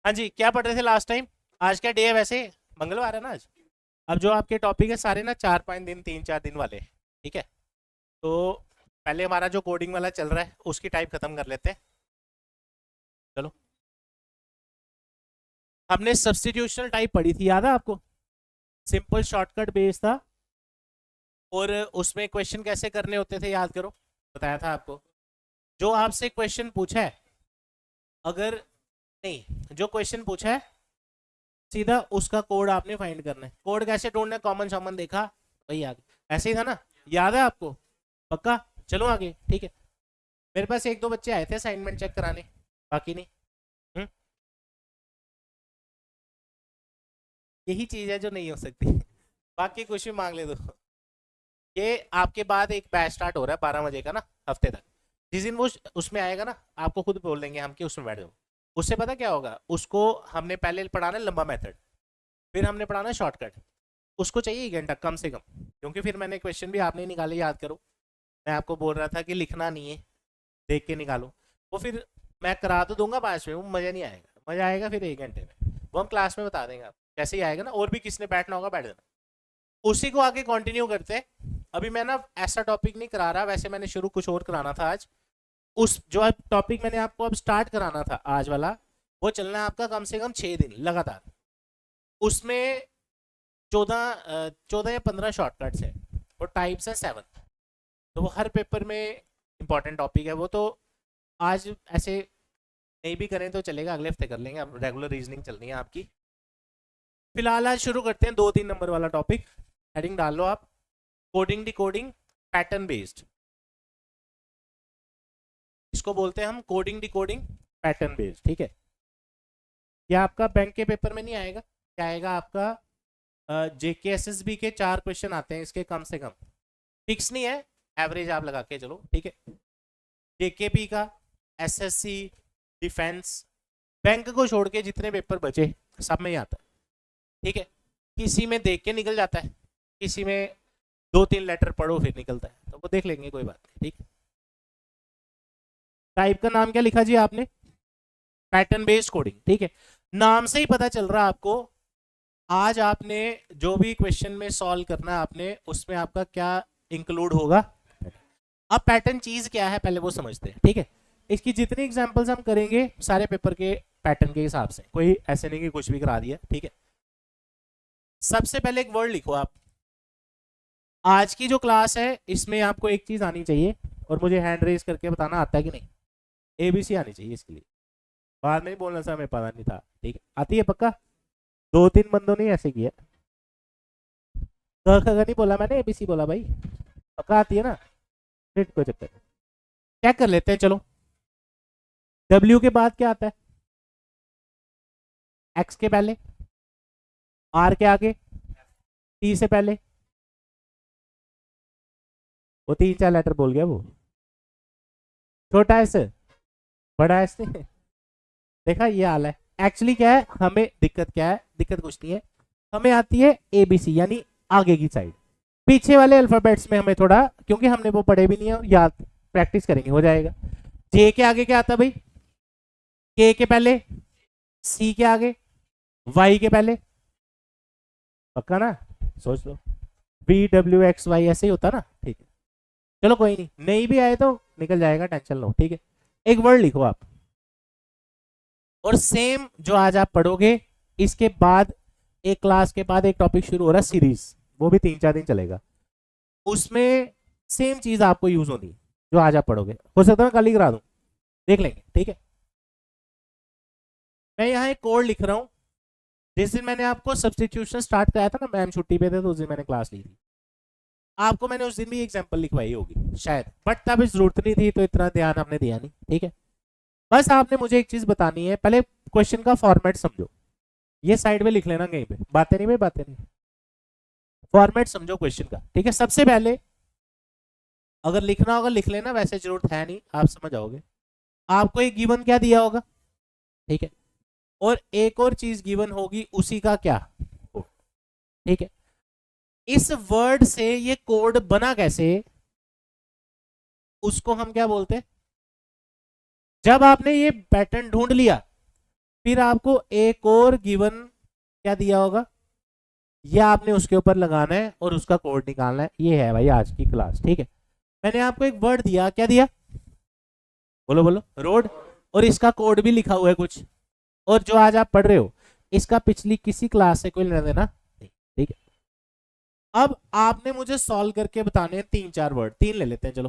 हाँ जी, क्या पढ़ रहे थे लास्ट टाइम? आज क्या डे है वैसे? मंगलवार है ना आज। अब जो आपके टॉपिक है सारे ना 4-5 दिन 3-4 दिन वाले हैं, ठीक है। तो पहले हमारा जो कोडिंग वाला चल रहा है उसकी टाइप खत्म कर लेते हैं। चलो, हमने सब्स्टिट्यूशनल टाइप पढ़ी थी, याद है आपको? सिंपल शॉर्टकट बेस था। और उसमें क्वेश्चन कैसे करने होते थे याद करो, बताया था आपको। जो आपसे क्वेश्चन पूछा है, अगर नहीं, जो क्वेश्चन पूछा है सीधा उसका कोड आपने फाइंड करना है। कोड कैसे ढूंढना है? कॉमन सामन देखा वही आगे, ऐसे ही था ना? याद है आपको? पक्का? चलो आगे, ठीक है। मेरे पास एक दो बच्चे आए थे असाइनमेंट चेक कराने, बाकी नहीं। हम्म, यही चीज है जो नहीं हो सकती। बाकी कुछ भी मांग ले दो। ये आपके बाद एक बैच स्टार्ट हो रहा है 12 बजे का ना, हफ्ते तक। जिस दिन वो उसमें आएगा ना, आपको खुद बोल देंगे हम कि उसमें बैठ जाओ। उससे पता क्या होगा? उसको हमने पहले पढ़ाना है लंबा मेथड, फिर हमने पढ़ाना है शॉर्टकट। उसको चाहिए 1 घंटा कम से कम, क्योंकि फिर मैंने क्वेश्चन भी आपने निकाले, याद करो। मैं आपको बोल रहा था कि लिखना नहीं है, देख के निकालो। वो फिर मैं करा तो दूंगा 5 में, वो मज़ा नहीं आएगा। मज़ा आएगा फिर 1 घंटे में, वो हम क्लास में बता देंगे आप। कैसे ही आएगा ना, और भी किसने बैठना होगा बैठ जाना। उसी को आगे कंटिन्यू करते हैं। अभी मैं ना ऐसा टॉपिक नहीं करा रहा, वैसे मैंने शुरू कुछ और कराना था आज। उस जो टॉपिक मैंने आपको अब स्टार्ट कराना था आज वाला, वो चलना है आपका कम से कम 6 दिन लगातार। उसमें 14 या 15 शॉर्टकट्स है और टाइप्स है 7। तो वो हर पेपर में इंपॉर्टेंट टॉपिक है वो। तो आज ऐसे नहीं भी करें तो चलेगा, अगले हफ्ते कर लेंगे। अब रेगुलर रीजनिंग चलनी है आपकी। फिलहाल आज शुरू करते हैं 2-3 नंबर वाला टॉपिक। हेडिंग डाल लो आप, कोडिंग डिकोडिंग पैटर्न बेस्ड। इसको बोलते हैं हम कोडिंग डिकोडिंग पैटर्न बेस्ड, ठीक है। ये आपका बैंक के पेपर में नहीं आएगा। क्या आएगा आपका? जेकेएसएसबी के 4 क्वेश्चन आते हैं इसके कम से कम। फिक्स नहीं है, एवरेज आप लगा के चलो, ठीक है। जेकेपी का, एसएससी, डिफेंस, बैंक को छोड़ के जितने पेपर बचे सब में ही आता है, ठीक है। किसी में देख के निकल जाता है, किसी में 2-3 लेटर पढ़ो फिर निकलता है, तो वो देख लेंगे, कोई बात नहीं, ठीक। टाइप का नाम क्या लिखा जी आपने? पैटर्न बेस्ड कोडिंग, ठीक है। नाम से ही पता चल रहा है आपको, आज आपने जो भी क्वेश्चन में सॉल्व करना है आपने, उसमें आपका क्या इंक्लूड होगा। अब पैटर्न चीज क्या है पहले वो समझते हैं, ठीक है। इसकी जितनी एग्जांपल्स हम करेंगे सारे पेपर के पैटर्न के हिसाब से, कोई ऐसे नहीं कि कुछ भी करा दिया, ठीक है। सबसे पहले एक वर्ड लिखो आप। आज की जो क्लास है इसमें आपको एक चीज आनी चाहिए, और मुझे हैंड रेज करके बताना आता है कि नहीं। एबीसी आनी चाहिए इसके लिए। बाद में बोलना सा हमें पता नहीं था, ठीक है। आती है पक्का? 2-3 बंदों ने ऐसे किया। नहीं बोला मैंने, एबीसी बोला भाई। पक्का आती है ना? फिर कोई चक्कर नहीं, चेक कर लेते हैं चलो। डब्ल्यू के बाद क्या आता है? एक्स के पहले, आर के आगे, टी से पहले। वो 3-4 लेटर बोल गया वो। छोटा एस, बड़ा एस नहीं। देखा, ये हाल है। एक्चुअली क्या है, हमें दिक्कत क्या है? दिक्कत कुछ नहीं है, हमें आती है एबीसी यानी आगे की साइड। पीछे वाले अल्फाबेट्स में हमें थोड़ा, क्योंकि हमने वो पढ़े भी नहीं है, याद प्रैक्टिस करेंगे हो जाएगा। जे के आगे क्या आता है भाई? के पहले, सी के आगे, वाई के पहले। पक्का ना? सोच लो, बी डब्ल्यू एक्स वाई ऐसे ही होता ना, ठीक है। चलो कोई नहीं, नहीं भी आए तो निकल जाएगा, टेंशन लो, ठीक है। एक वर्ड लिखो आप, और सेम जो आज आप पढ़ोगे इसके बाद एक क्लास के बाद एक टॉपिक शुरू हो रहा है सीरीज, वो भी 3-4 दिन चलेगा। उसमें सेम चीज आपको यूज होनी है जो आज आप पढ़ोगे। हो सकता है मैं कल ही करा दूं, देख लेंगे, ठीक है। मैं यहाँ एक कोड लिख रहा हूँ। जिस दिन मैंने आपको सब्सटीट्यूशन स्टार्ट कराया था ना, मैम छुट्टी पे थे तो उस दिन मैंने क्लास ली थी। आपको मैंने उस दिन भी एग्जांपल लिखवाई होगी शायद, बट तब इस जरूरत नहीं थी तो इतना ध्यान हमने दिया नहीं, ठीक है। बस आपने मुझे एक चीज बतानी है, पहले क्वेश्चन का फॉर्मेट समझो। ये साइड में लिख लेना कहीं पे, बातें नहीं भाई, बातें नहीं। फॉर्मेट समझो क्वेश्चन का, ठीक है। सबसे पहले अगर लिखना होगा लिख लेना, वैसे जरूरत है नहीं, आप समझ आओगे। आपको एक गिवन क्या दिया होगा, ठीक है। और एक और चीज गिवन होगी, उसी का क्या, ठीक है। इस वर्ड से ये कोड बना कैसे, उसको हम क्या बोलते हैं? जब आपने ये पैटर्न ढूंढ लिया, फिर आपको एक और गिवन क्या दिया होगा, ये आपने उसके ऊपर लगाना है और उसका कोड निकालना है। ये है भाई आज की क्लास, ठीक है। मैंने आपको एक वर्ड दिया, क्या दिया, बोलो बोलो, रोड, और इसका कोड भी लिखा हुआ है कुछ, और जो आज आप पढ़ रहे हो इसका पिछली किसी क्लास से कोई लेना देना नहीं, ठीक है। अब आपने मुझे सॉल्व करके बताने हैं 3-4 वर्ड, 3 ले लेते हैं चलो।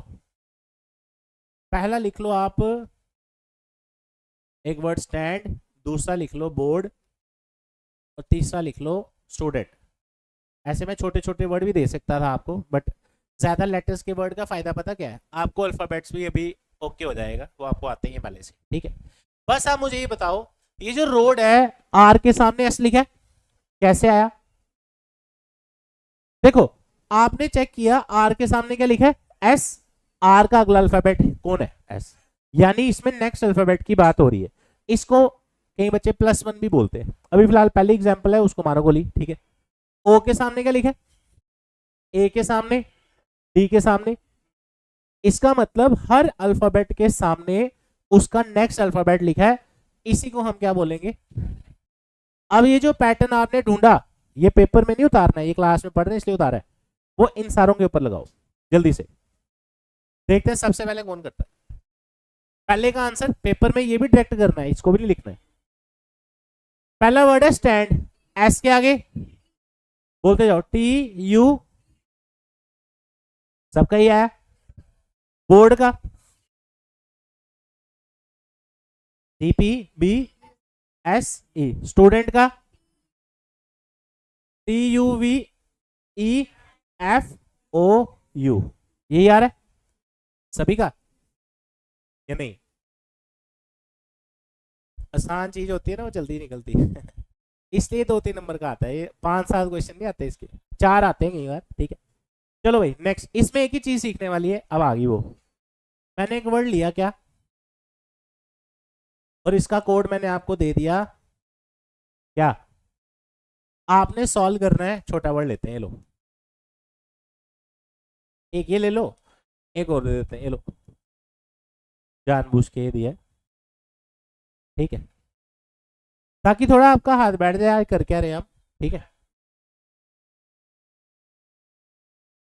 पहला लिख लो आप एक वर्ड स्टैंड, दूसरा लिख लो बोर्ड, और तीसरा लिख लो स्टूडेंट। ऐसे मैं छोटे छोटे वर्ड भी दे सकता था आपको, बट ज्यादा लेटर्स के वर्ड का फायदा पता क्या है, आपको अल्फाबेट्स भी अभी ओके हो जाएगा, वो आपको आते ही है पहले से, ठीक है। बस आप मुझे ये बताओ, ये जो रोड है आर के सामने एस लिखा है, कैसे आया? देखो, आपने चेक किया आर के सामने क्या लिखा है, एस, आर का अगला अल्फाबेट कौन है, एस, यानी इसमें नेक्स्ट अल्फाबेट की बात हो रही है। इसको कई बच्चे +1 भी बोलते हैं। अभी फिलहाल पहली एग्जांपल है, उसको मारो गोली, ठीक है। ओ के सामने क्या लिखा है, ए के सामने, डी के सामने, इसका मतलब हर अल्फाबेट के सामने उसका नेक्स्ट अल्फाबेट लिखा है, इसी को हम क्या बोलेंगे। अब ये जो पैटर्न आपने ढूंढा, ये पेपर में नहीं उतारना है, ये क्लास में पढ़ रहे हैं इसलिए उतारा है, वो इन सारों के ऊपर लगाओ जल्दी से। देखते हैं सबसे पहले कौन करता है। पहले का आंसर पेपर में ये भी डायरेक्ट करना है, इसको भी नहीं लिखना है। पहला वर्ड है स्टैंड, एस के आगे बोलते जाओ, TU, सबका ही आया। बोर्ड का CPBSE, स्टूडेंट का TUVEFOU, यही आ रहा है सभी का, या नहीं? आसान चीज होती है ना वो जल्दी निकलती है इसलिए 2-3 नंबर का आता है, ये 5-7 क्वेश्चन नहीं आते इसके, 4 आते हैं कई बार, ठीक है। चलो भाई नेक्स्ट, इसमें एक ही चीज सीखने वाली है, अब आ गई वो। मैंने एक वर्ड लिया क्या, और इसका कोड मैंने आपको दे दिया, क्या आपने सॉल्व करना है। छोटा वर्ड लेते हैं, ये लो, एक ये ले लो, एक और दे देते हैं, ये लो, जानबूझ के ये दिया, ठीक है, ताकि थोड़ा आपका हाथ बैठ जाए आज कर क्या रहे हम, ठीक है।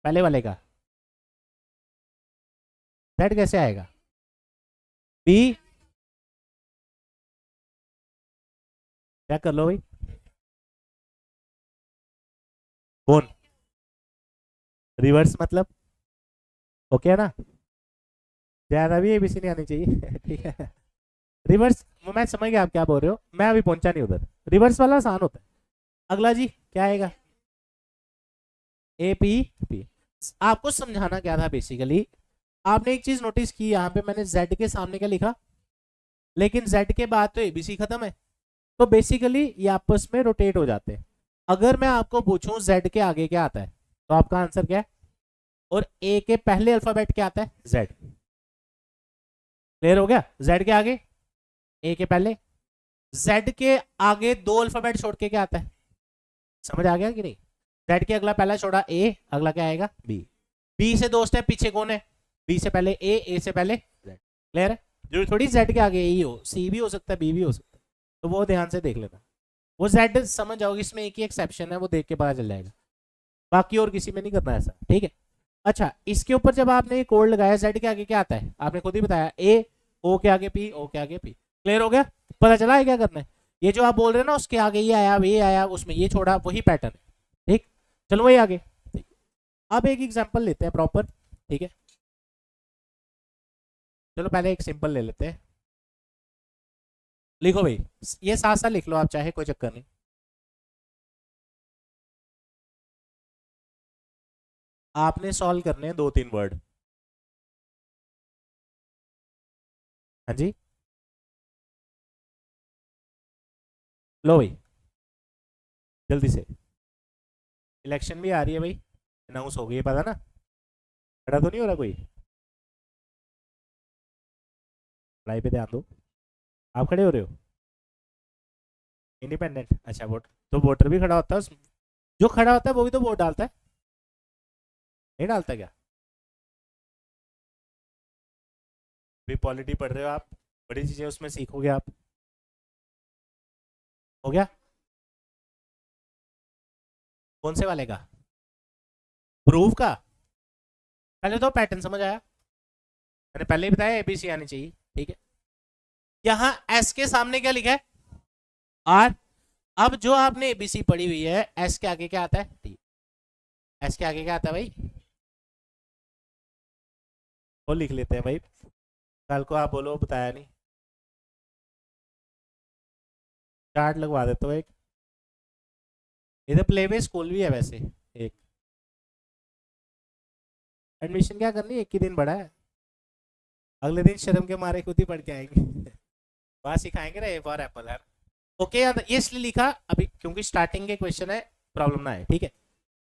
पहले वाले का सेट कैसे आएगा, बी, क्या कर लो भाई, कौन, रिवर्स मतलब, ओके है ना, ज्यादा भी एबीसी नहीं आनी चाहिए ठीक है। रिवर्स मैं समझ गया आप क्या बोल रहे हो, मैं अभी पहुंचा नहीं उधर, रिवर्स वाला आसान होता है। अगला जी क्या आएगा, APP। आपको समझाना क्या था बेसिकली, आपने एक चीज नोटिस की, यहाँ पे मैंने Z के सामने क्या लिखा, लेकिन Z के बाद तो ABC खत्म है, तो बेसिकली ये आपस में रोटेट हो जाते हैं। अगर मैं आपको पूछूं Z के आगे क्या आता है, तो आपका आंसर क्या है, और A के पहले अल्फाबेट क्या आता है, Z। क्लियर हो गया, Z के आगे, A के पहले, Z के आगे 2 अल्फाबेट छोड़ के क्या आता है, समझ आ गया कि नहीं? Z के अगला पहला छोड़ा A, अगला क्या आएगा B, B से 2 स्टेप पीछे कौन है, B से पहले A से पहले Z। क्लियर है, जो थोड़ी Z के आगे A ही हो, C भी हो सकता है, B भी हो सकता है, तो वो ध्यान से देख लेना। वो Z समझ जाओगे, इसमें एक ही एक्सेप्शन है, वो देख के पता चल जाएगा, बाकी और किसी में नहीं करना ऐसा, ठीक है। अच्छा, इसके ऊपर जब आपने कोड लगाया, Z के आगे क्या आता है, आपने खुद ही बताया, A, O के आगे P, O के आगे P। क्लियर हो गया, पता चला है क्या करना है। ये जो आप बोल रहे हैं ना, उसके आगे ये आया, ये आया, उसमें ये छोड़ा, वही पैटर्न है, ठीक। चलो वही आगे, अब एक एग्जांपल लेते हैं प्रॉपर, ठीक है। चलो पहले एक सिंपल ले लेते हैं, लिखो भाई, ये साथ साथ लिख लो आप चाहे, कोई चक्कर नहीं। आपने सॉल्व करने हैं 2-3 वर्ड, हाँ जी, लो भाई जल्दी से, इलेक्शन भी आ रही है भाई, अनाउंस हो गई है, पता ना, खड़ा तो नहीं हो रहा कोई, पढ़ाई पे ध्यान दो। आप खड़े हो रहे हो, इंडिपेंडेंट, अच्छा वोट, तो वोटर भी खड़ा होता है उसमें, जो खड़ा होता है वो भी तो वोट डालता है, नहीं डालता क्या? भी पॉलिटी पढ़ रहे हो आप, बड़ी चीजें उसमें सीखोगे आप। हो गया? कौन से वाले का? प्रूफ का? पहले तो पैटर्न समझ आया, मैंने पहले ही बताया एबीसी आनी चाहिए, ठीक है। यहां एस के सामने क्या लिखा है? आर। अब जो आपने एबीसी पढ़ी हुई है, एस के आगे क्या आता है? टी। एस के आगे क्या आता है भाई? वो लिख लेते हैं भाई, कल को आप बोलो बताया नहीं। चार्ट लगवा देते हो एक, इधर प्ले वे स्कूल भी है वैसे एक। एडमिशन क्या करनी है, एक ही दिन बड़ा है, अगले दिन शर्म के मारे खुद ही पढ़ के आएंगे। वहां सिखाएंगे ना ए फॉर एप्पल है। ओके, ये इसलिए लिखा अभी क्योंकि स्टार्टिंग के क्वेश्चन है, प्रॉब्लम ना है, ठीक है।